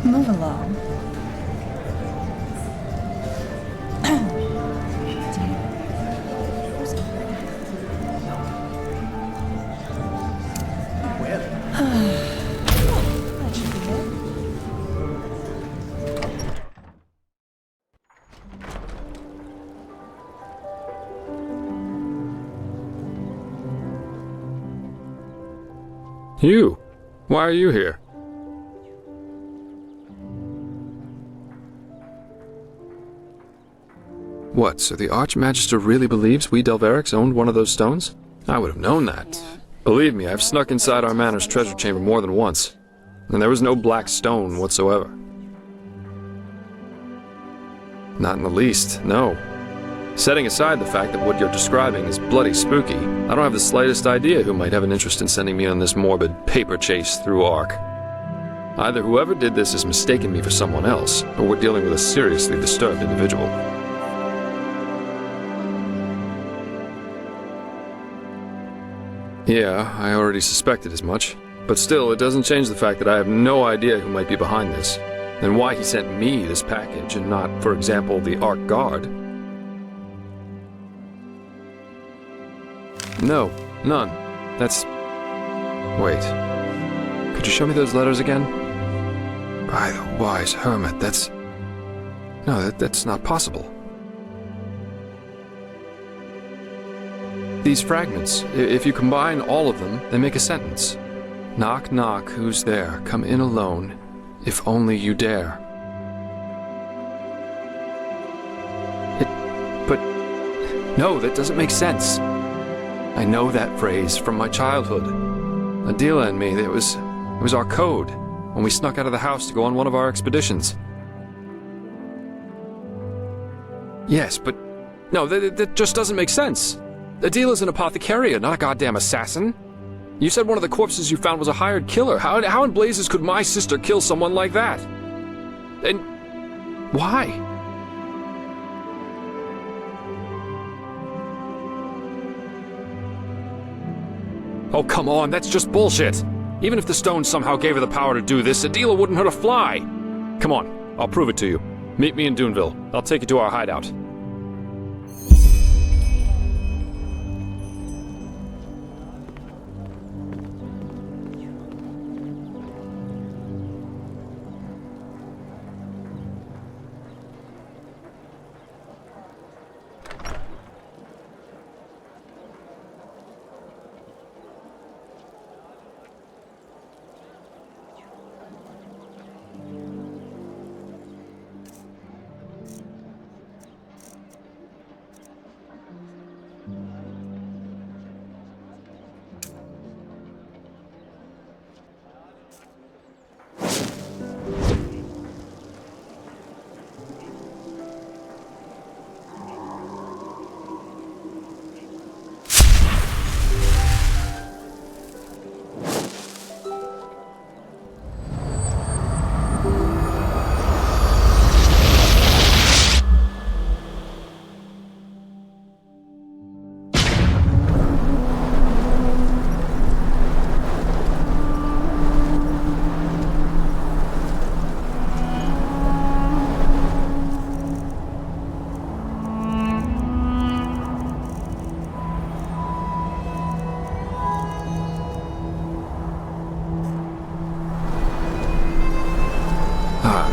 Move along. You? Why are you here? What, so the Archmagister really believes we Delverics owned one of those stones? I would have known that. Believe me, I've snuck inside our manor's treasure chamber more than once, and there was no black stone whatsoever. Not in the least, no. Setting aside the fact that what you're describing is bloody spooky, I don't have the slightest idea who might have an interest in sending me on this morbid paper chase through Ark. Either whoever did this has mistaken me for someone else, or we're dealing with a seriously disturbed individual. Yeah, I already suspected as much. But still, it doesn't change the fact that I have no idea who might be behind this, and why he sent me this package and not, for example, the Ark Guard. No, none. That's... Wait. Could you show me those letters again? By the wise hermit, that's... No, that's not possible. These fragments, if you combine all of them, they make a sentence. Knock, knock, who's there? Come in alone, if only you dare. But... No, that doesn't make sense. I know that phrase from my childhood. Adila and me, it was our code when we snuck out of the house to go on one of our expeditions. Yes, but... No, that just doesn't make sense. Adila's an apothecarian, not a goddamn assassin. You said one of the corpses you found was a hired killer. How in blazes could my sister kill someone like that? And... why? Oh, come on, that's just bullshit. Even if the stone somehow gave her the power to do this, Adila wouldn't hurt a fly. Come on, I'll prove it to you. Meet me in Duneville. I'll take you to our hideout.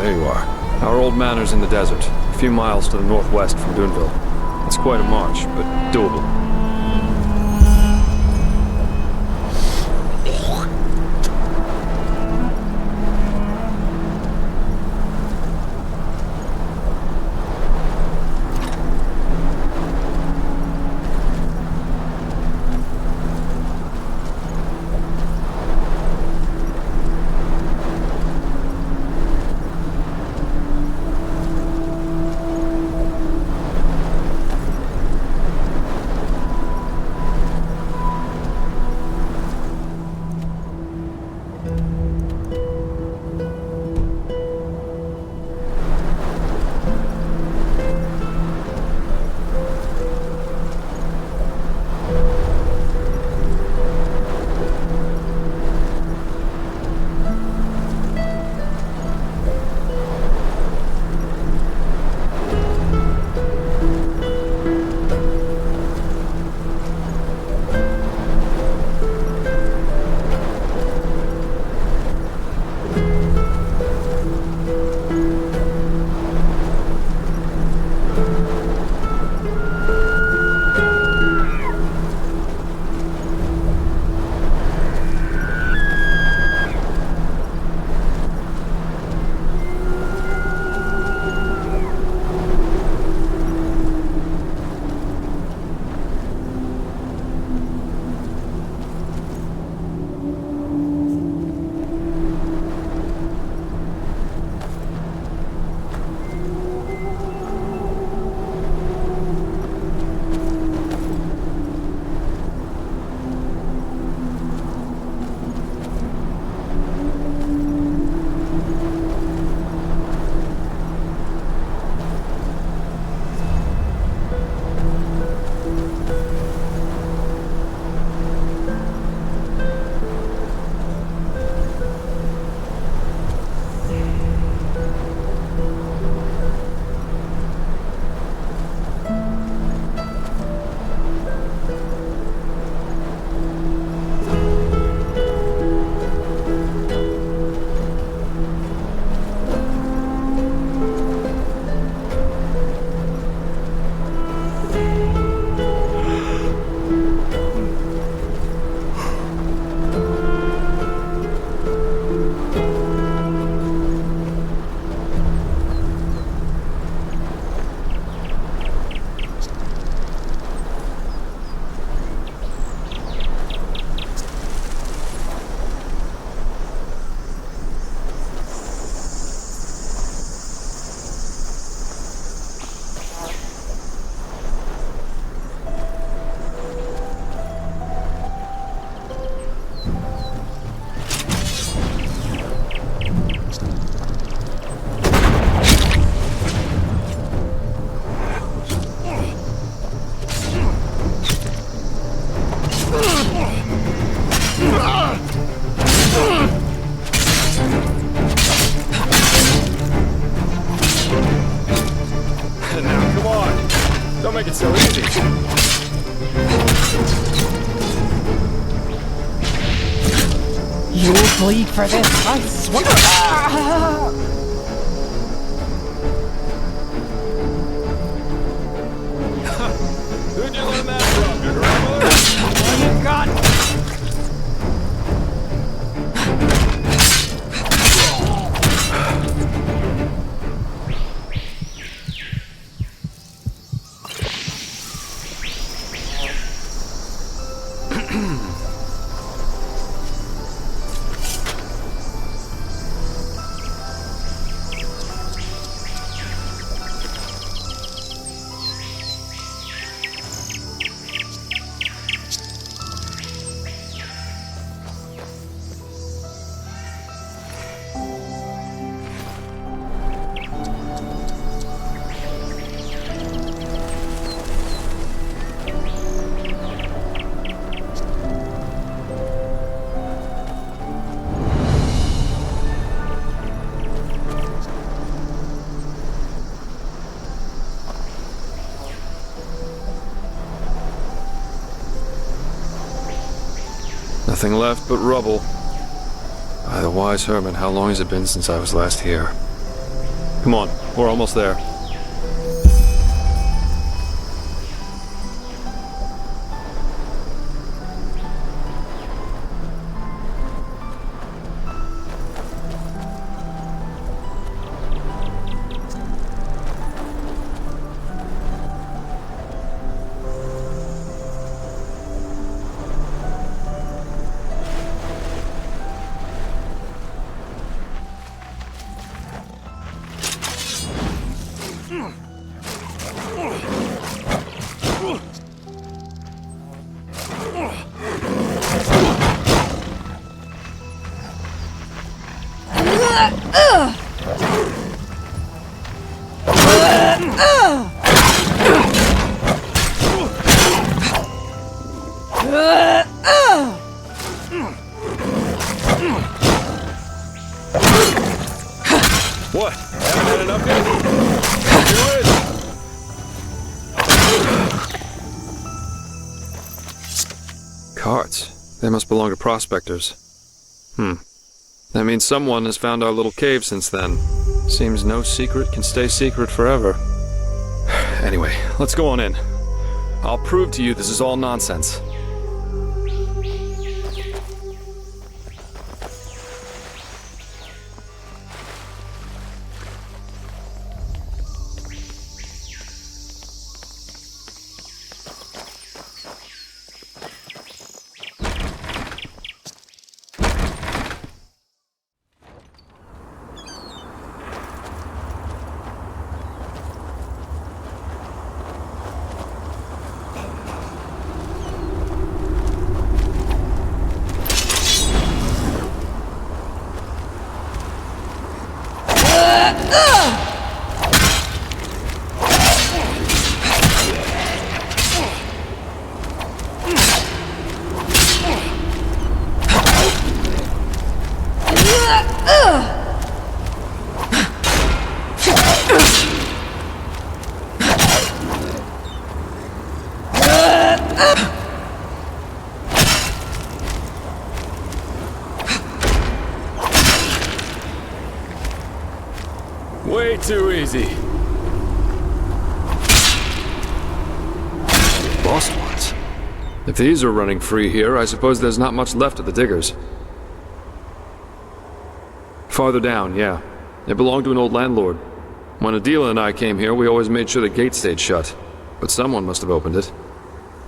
There you are. Our old manor's in the desert, a few miles to the northwest from Duneville. It's quite a march, but doable. make it so easy. You'll bleed for this, I swear. Who'd you learn that from, your grandmother? All you got. Nothing left but rubble. By the wise Herman, how long has it been since I was last here? Come on, we're almost there. What? Haven't had enough yet? Do it! Carts. They must belong to prospectors. That means someone has found our little cave since then. Seems no secret can stay secret forever. Anyway, let's go on in. I'll prove to you this is all nonsense. Way too easy. Lost ones. If these are running free here, I suppose there's not much left of the diggers. Farther down, yeah. It belonged to an old landlord. When Adela and I came here, we always made sure the gate stayed shut. But someone must have opened it.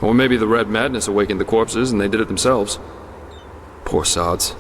Or maybe the Red Madness awakened the corpses and they did it themselves. Poor sods.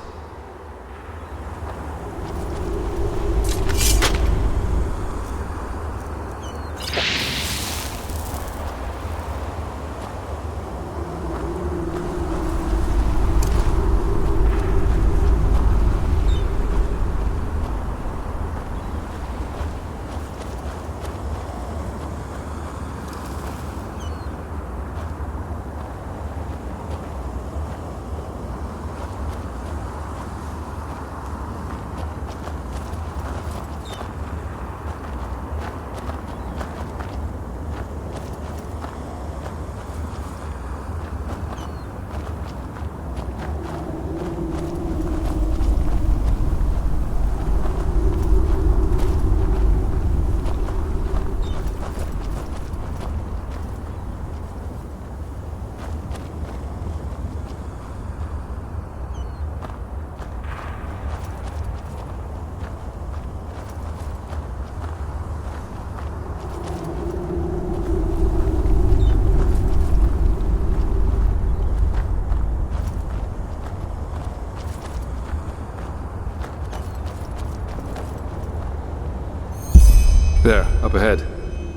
There, up ahead.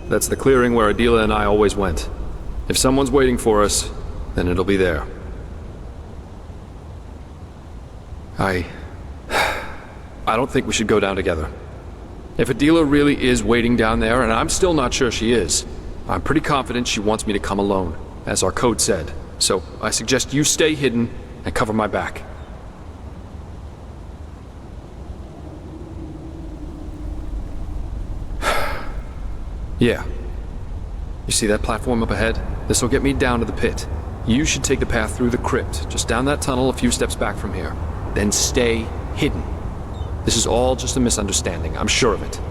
That's the clearing where Adela and I always went. If someone's waiting for us, then it'll be there. I don't think we should go down together. If Adela really is waiting down there, and I'm still not sure she is, I'm pretty confident she wants me to come alone, as our code said. So I suggest you stay hidden and cover my back. Yeah. You see that platform up ahead? This'll get me down to the pit. You should take the path through the crypt, just down that tunnel a few steps back from here. Then stay hidden. This is all just a misunderstanding, I'm sure of it.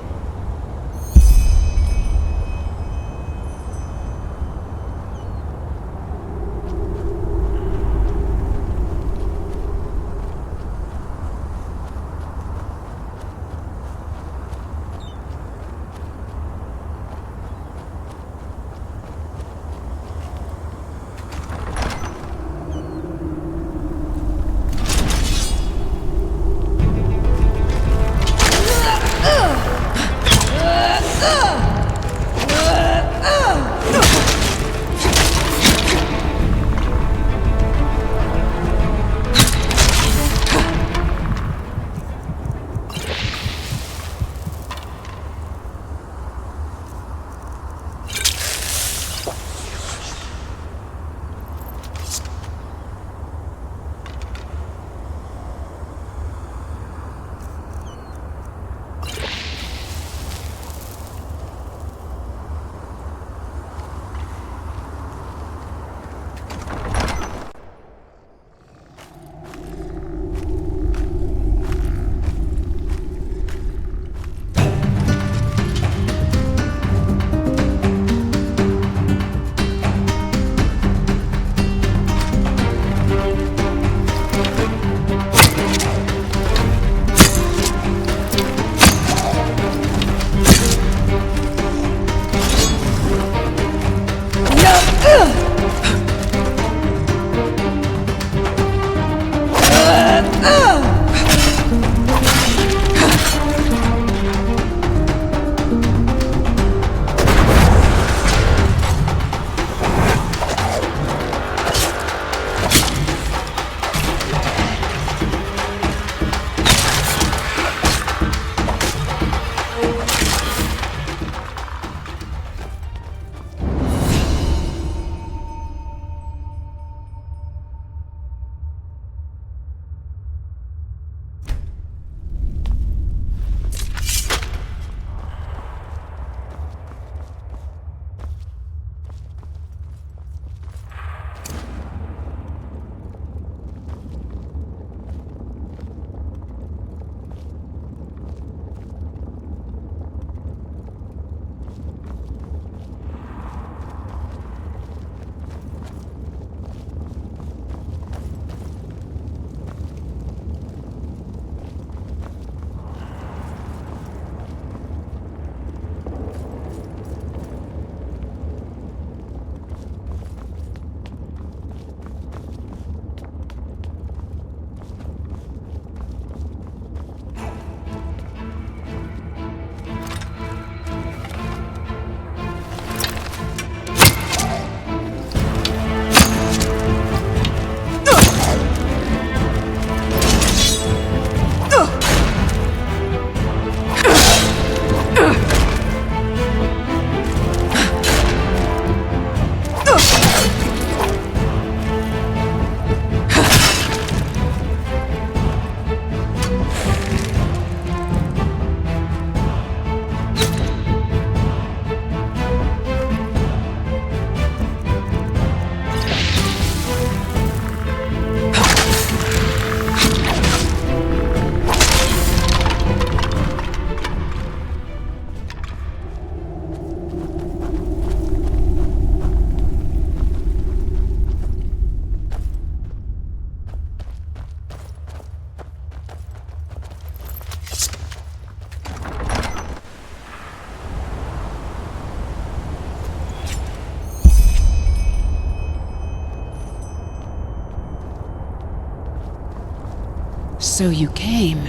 So you came.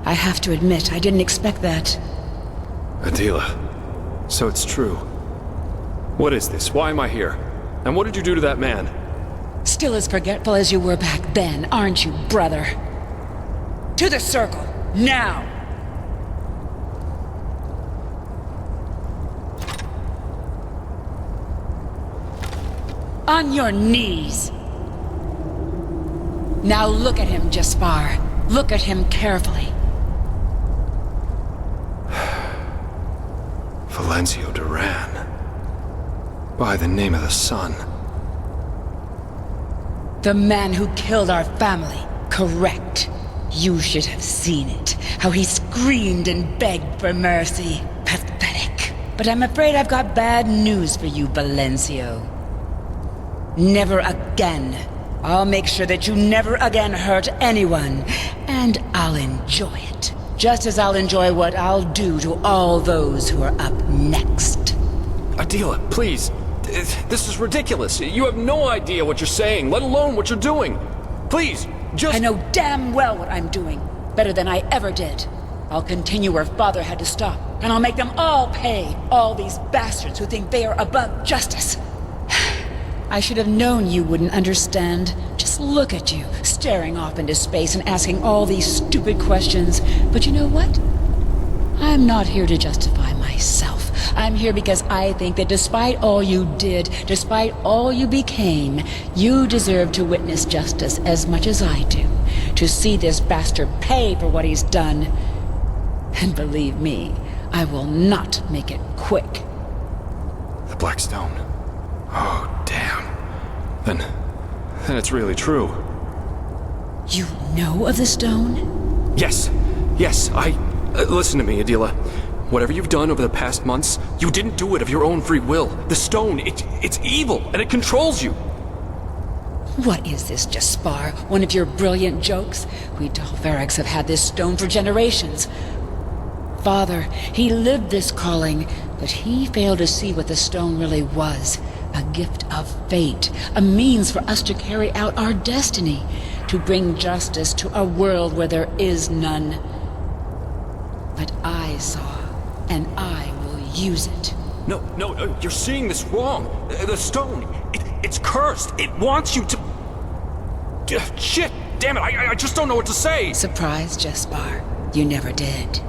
I have to admit, I didn't expect that. Adela, So it's true. What is this? Why am I here? And what did you do to that man? Still as forgetful as you were back then, aren't you, brother? To the circle, now! On your knees! Now look at him, Jespar. Look at him carefully. Valencio Duran. By the name of the sun. The man who killed our family. Correct. You should have seen it. How he screamed and begged for mercy. Pathetic. But I'm afraid I've got bad news for you, Valencio. Never again. I'll make sure that you never again hurt anyone. And I'll enjoy it. Just as I'll enjoy what I'll do to all those who are up next. Adela, please. This is ridiculous. You have no idea what you're saying, let alone what you're doing. Please, just... I know damn well what I'm doing. Better than I ever did. I'll continue where Father had to stop. And I'll make them all pay. All these bastards who think they are above justice. I should have known you wouldn't understand. Just look at you, staring off into space and asking all these stupid questions. But you know what? I'm not here to justify myself. I'm here because I think that despite all you did, despite all you became, you deserve to witness justice as much as I do. To see this bastard pay for what he's done. And believe me, I will not make it quick. The Black Stone. Oh, damn. Then it's really true. You know of the stone? Yes, listen to me, Adela. Whatever you've done over the past months, you didn't do it of your own free will. The stone, it's evil, and it controls you. What is this, Jespar? One of your brilliant jokes? We Dalverics have had this stone for generations. Father, he lived this calling, but he failed to see what the stone really was. A gift of fate, a means for us to carry out our destiny, to bring justice to a world where there is none. But I saw, and I will use it. No, you're seeing this wrong. The stone, it's cursed. It wants you to... Shit, damn it, I just don't know what to say. Surprise, Jespar. You never did.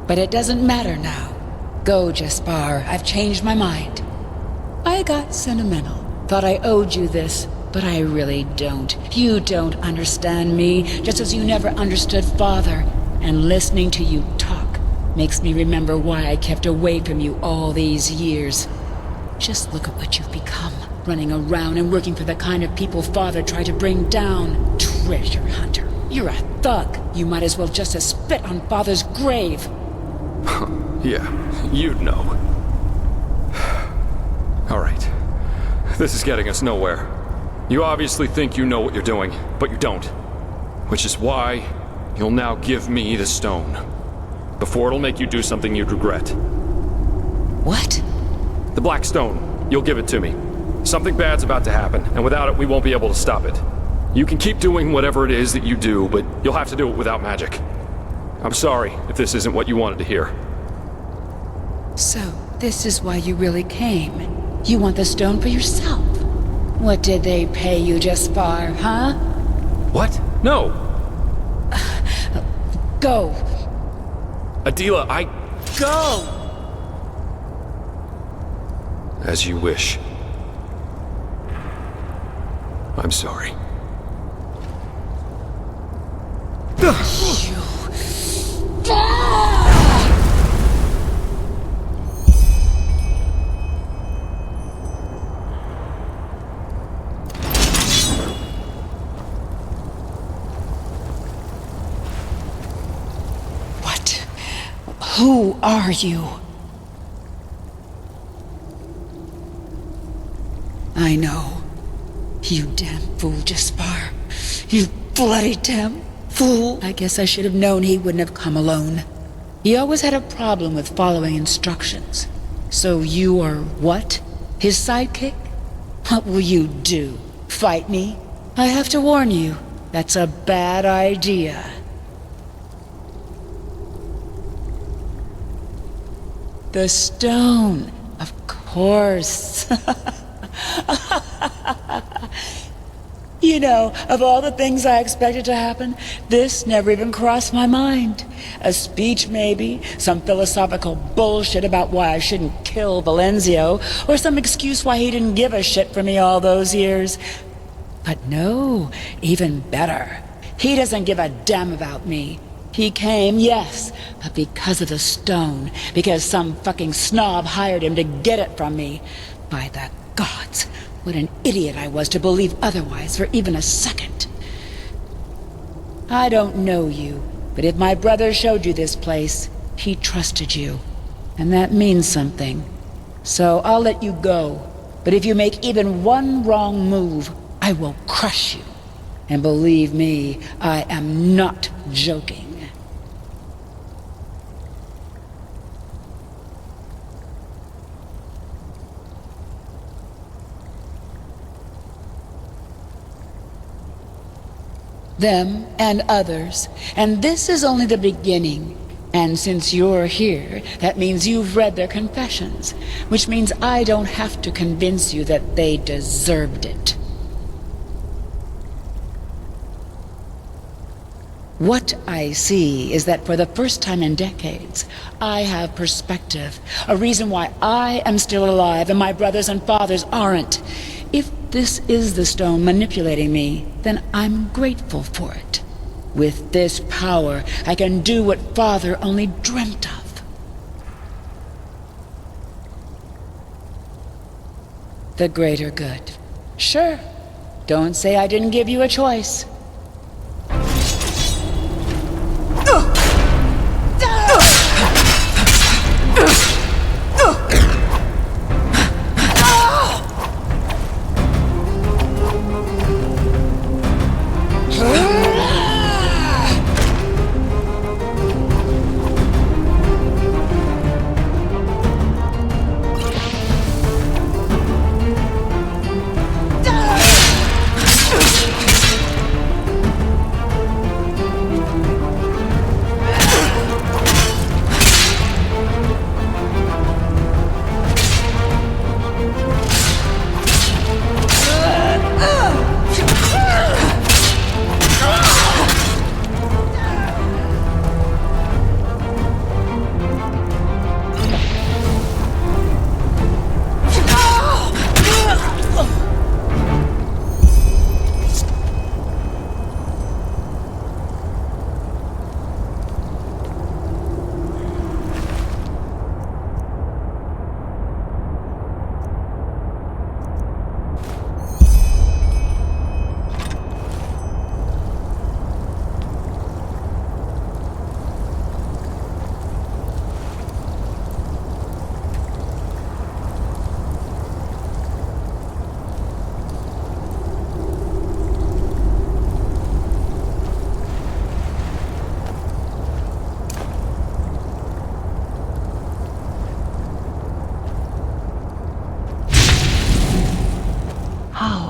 But it doesn't matter now. Go, Jespar. I've changed my mind. I got sentimental. Thought I owed you this, but I really don't. You don't understand me, just as you never understood Father. And listening to you talk makes me remember why I kept away from you all these years. Just look at what you've become, running around and working for the kind of people Father tried to bring down. Treasure hunter. You're a thug. You might as well just as spit on Father's grave. Yeah, you'd know. All right. This is getting us nowhere. You obviously think you know what you're doing, but you don't. Which is why you'll now give me the stone. Before it'll make you do something you'd regret. What? The Black Stone. You'll give it to me. Something bad's about to happen, and without it we won't be able to stop it. You can keep doing whatever it is that you do, but you'll have to do it without magic. I'm sorry if this isn't what you wanted to hear. So, this is why you really came. You want the stone for yourself. What did they pay you, Jespar, huh? What? No! Go! Adela, Go! As you wish. I'm sorry. What? Who are you? I know. You damn fool, Jespar. You bloody damn fool. I guess I should have known he wouldn't have come alone. He always had a problem with following instructions. So you are what? His sidekick? What will you do? Fight me? I have to warn you, that's a bad idea. The stone, of course. You know, of all the things I expected to happen, this never even crossed my mind. A speech, maybe, some philosophical bullshit about why I shouldn't kill Valenzio, or some excuse why he didn't give a shit for me all those years. But no, even better. He doesn't give a damn about me. He came, yes, but because of the stone, because some fucking snob hired him to get it from me. By the gods, what an idiot I was to believe otherwise for even a second. I don't know you, but if my brother showed you this place, he trusted you. And that means something. So I'll let you go. But if you make even one wrong move, I will crush you. And believe me, I am not joking. Them and others, and this is only the beginning. And since you're here, that means you've read their confessions, which means I don't have to convince you that they deserved it. What I see is that for the first time in decades, I have perspective, a reason why I am still alive and my brothers and fathers aren't. If this is the stone manipulating me, then I'm grateful for it. With this power, I can do what Father only dreamt of. The greater good. Sure. Don't say I didn't give you a choice.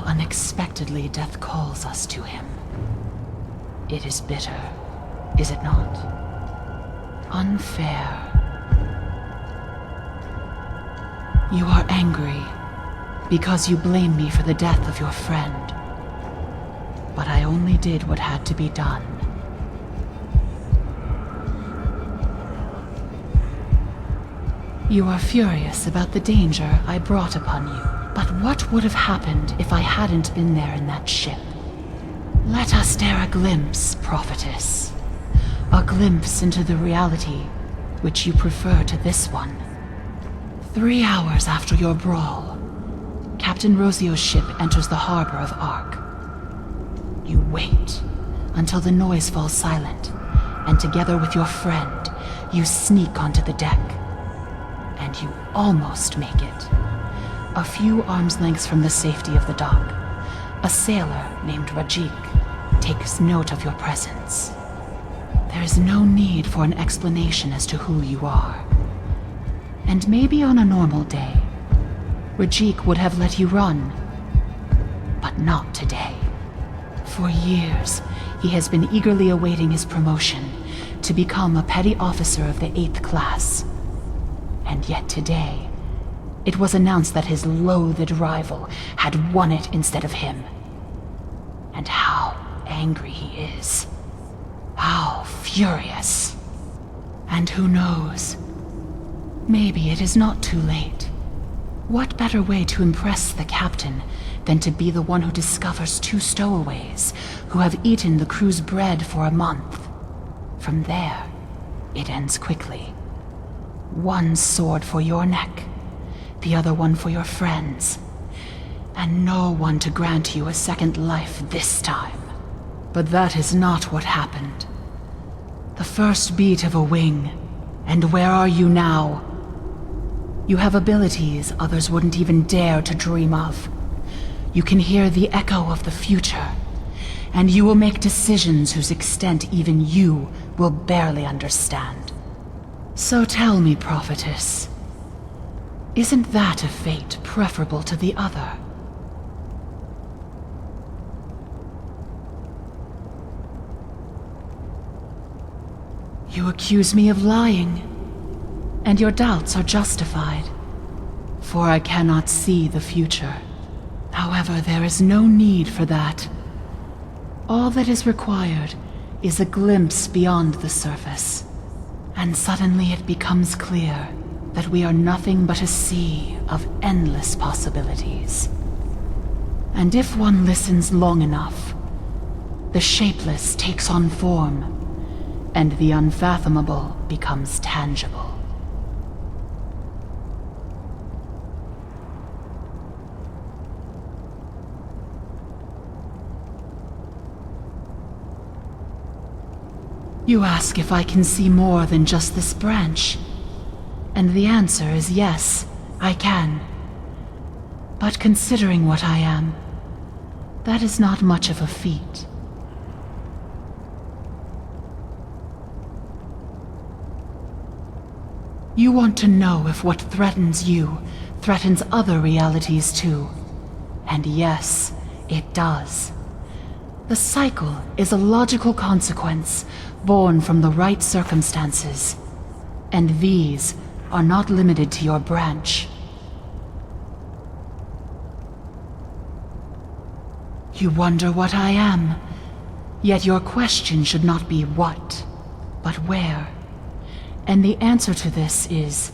Unexpectedly, death calls us to him. It is bitter, is it not? Unfair. You are angry because you blame me for the death of your friend. But I only did what had to be done. You are furious about the danger I brought upon you. But what would have happened if I hadn't been there in that ship? Let us dare a glimpse, prophetess. A glimpse into the reality which you prefer to this one. 3 hours after your brawl, Captain Rosio's ship enters the harbor of Ark. You wait until the noise falls silent, and together with your friend, you sneak onto the deck. And you almost make it. A few arms' lengths from the safety of the dock, a sailor named Rajik takes note of your presence. There is no need for an explanation as to who you are. And maybe on a normal day, Rajik would have let you run. But not today. For years, he has been eagerly awaiting his promotion to become a petty officer of the 8th class. And yet today, it was announced that his loathed rival had won it instead of him. And how angry he is. How furious. And who knows? Maybe it is not too late. What better way to impress the captain than to be the one who discovers two stowaways who have eaten the crew's bread for a month? From there, it ends quickly. One sword for your neck, the other one for your friends, and no one to grant you a second life this time. But that is not what happened. The first beat of a wing, and where are you now? You have abilities others wouldn't even dare to dream of. You can hear the echo of the future, and you will make decisions whose extent even you will barely understand. So tell me, prophetess, isn't that a fate preferable to the other? You accuse me of lying, and your doubts are justified, for I cannot see the future. However, there is no need for that. All that is required is a glimpse beyond the surface, and suddenly it becomes clear that we are nothing but a sea of endless possibilities. And if one listens long enough, the shapeless takes on form, and the unfathomable becomes tangible. You ask if I can see more than just this branch, and the answer is yes, I can. But considering what I am, that is not much of a feat. You want to know if what threatens you threatens other realities too. And yes, it does. The cycle is a logical consequence born from the right circumstances. And these are not limited to your branch. You wonder what I am, yet your question should not be what, but where. And the answer to this is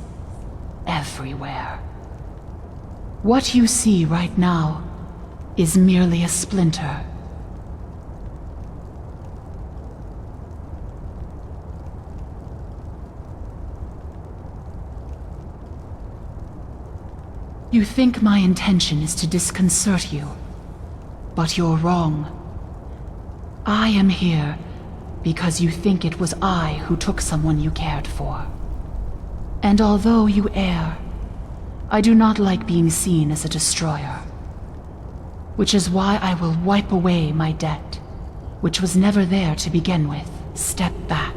everywhere. What you see right now is merely a splinter. You think my intention is to disconcert you, but you're wrong. I am here because you think it was I who took someone you cared for. And although you err, I do not like being seen as a destroyer. Which is why I will wipe away my debt, which was never there to begin with. Step back.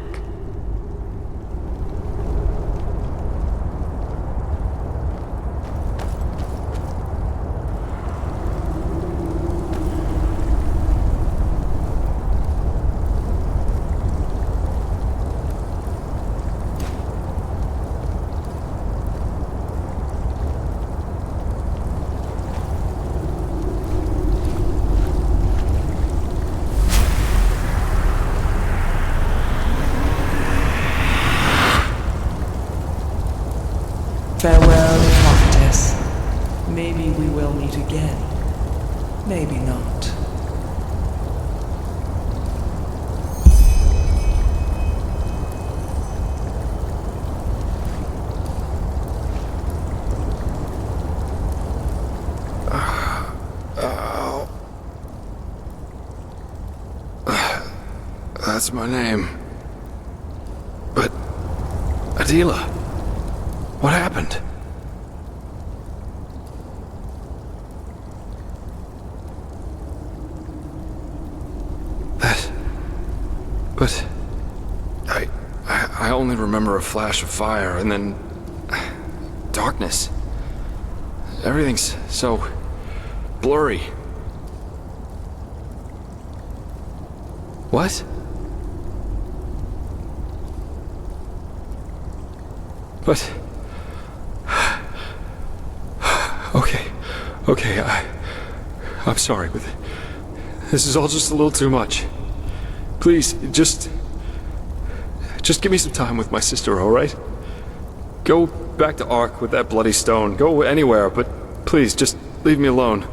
Farewell, prophetess. Maybe we will meet again. Maybe not. That's my name. But Adila, what happened? But I only remember a flash of fire and then darkness. Everything's so blurry. What? But Okay, I'm sorry, but this is all just a little too much. Please, just give me some time with my sister, all right? Go back to Ark with that bloody stone. Go anywhere, but please, just leave me alone.